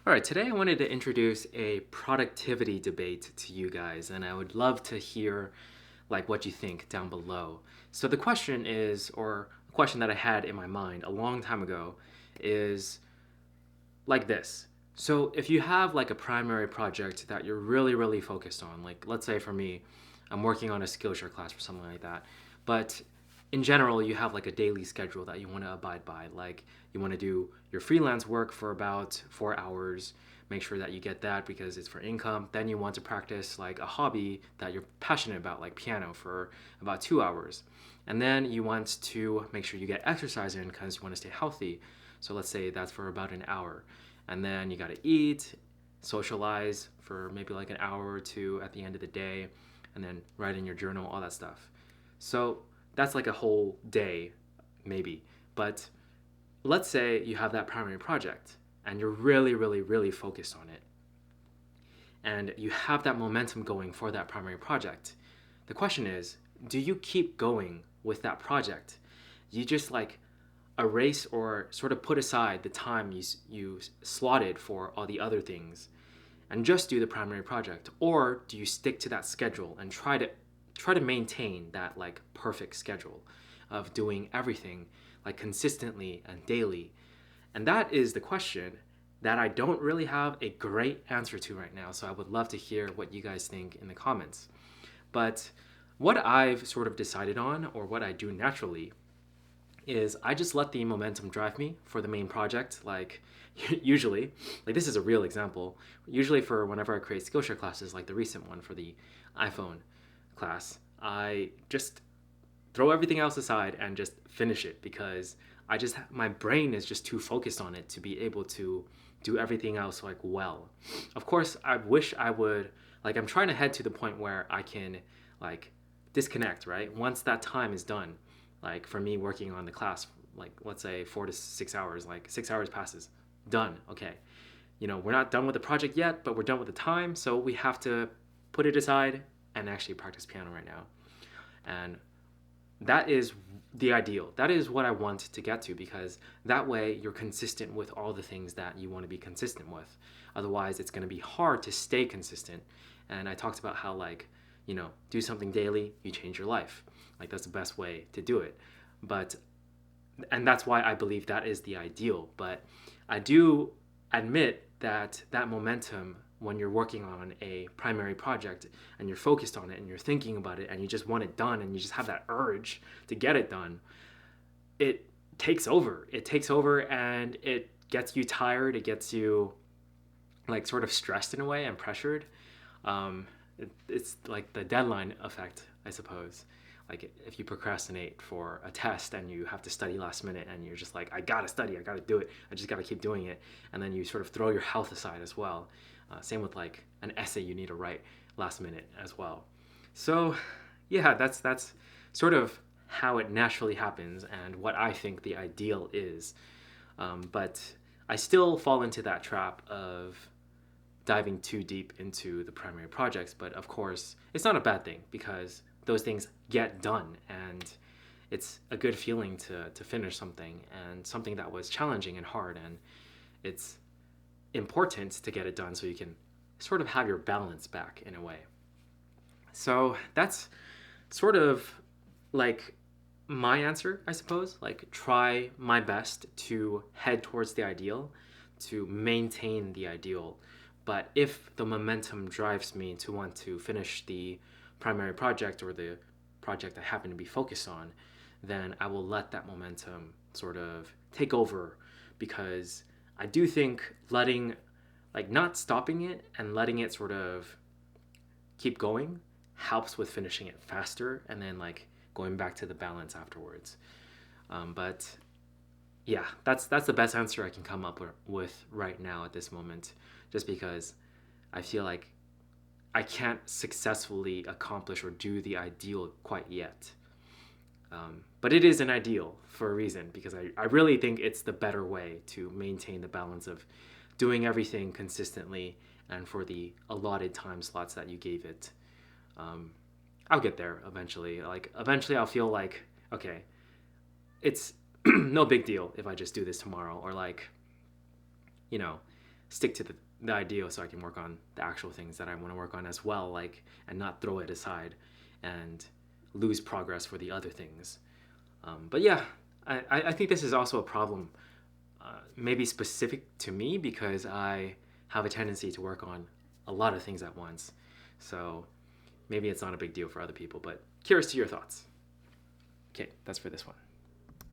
All right, today I wanted to introduce a productivity debate to you guys, and I would love to hear what you think down below. So the question is, or a question that I had in my mind a long time ago, is like this. So if you have like a primary project that you're really focused on, like let's say for me, I'm working on a Skillshare class or something like that, but in general, you have like a daily schedule that you want to abide by. Like you want to do your freelance work for about 4 hours, make sure that you get that because it's for income. Then you want to practice like a hobby that you're passionate about, like piano, for about 2 hours. And then you want to make sure you get exercise in because you want to stay healthy. So let's say that's for about an hour. And then you got to eat, socialize for maybe like an hour or two at the end of the day, and then write in your journal, all that stuff. So that's like a whole day, maybe. But let's say you have that primary project and you're really focused on it. And you have that momentum going for that primary project. The question is, do you keep going with that project? You just like erase or sort of put aside the time you slotted for all the other things and just do the primary project, or do you stick to that schedule and try to maintain that like perfect schedule of doing everything like consistently and daily? And that is the question that I don't really have a great answer to right now, so I would love to hear what you guys think in the comments. But what I've sort of decided on, or what I do naturally, is I just let the momentum drive me for the main project. Like usually, like this is a real example. Usually for whenever I create Skillshare classes, like the recent one for the iPhone class, I just throw everything else aside and just finish it because my brain is just too focused on it to be able to do everything else like well. Of course, I wish I would, like I'm trying to head to the point where I can like disconnect, right? Once that time is done, like for me working on the class, like let's say 4 to 6 hours, like 6 hours passes, done. Okay, we're not done with the project yet, but we're done with the time, so we have to put it aside and actually practice piano right now. And that is the ideal. That is what I want to get to because that way you're consistent with all the things that you want to be consistent with. Otherwise, it's going to be hard to stay consistent. And I talked about how, like, do something daily, you change your life. Like, that's the best way to do it. But, and that's why I believe that is the ideal. But I do admit that that momentum when you're working on a primary project and you're focused on it and you're thinking about it and you just want it done and you just have that urge to get it done, it takes over. It takes over and it gets you tired. It gets you like sort of stressed in a way and pressured. It's like the deadline effect, I suppose. Like if you procrastinate for a test and you have to study last minute and you're just like, I gotta study, I gotta do it, I just gotta keep doing it, and then you sort of throw your health aside as well. Same with like an essay you need to write last minute as well. So yeah, that's sort of how it naturally happens and what I think the ideal is. But I still fall into that trap of diving too deep into the primary projects. But of course, it's not a bad thing because those things get done and it's a good feeling to finish something and something that was challenging and hard. And it's important to get it done so you can sort of have your balance back in a way. So that's sort of like my answer, I suppose. Like, try my best to head towards the ideal, to maintain the ideal. But if the momentum drives me to want to finish the primary project or the project I happen to be focused on, then I will let that momentum sort of take over because I do think not stopping it and letting it sort of keep going helps with finishing it faster and then like going back to the balance afterwards. But yeah, that's the best answer I can come up with right now at this moment, just because I feel like I can't successfully accomplish or do the ideal quite yet. But it is an ideal for a reason because I really think it's the better way to maintain the balance of doing everything consistently and for the allotted time slots that you gave it. Um, I'll get there eventually. Like eventually, I'll feel like okay, it's no big deal if I just do this tomorrow, or like, you know, stick to the ideal so I can work on the actual things that I want to work on as well, like, and not throw it aside and lose progress for the other things. But yeah, I think this is also a problem, maybe specific to me because I have a tendency to work on a lot of things at once. So maybe it's not a big deal for other people, but curious to your thoughts. Okay, that's for this one.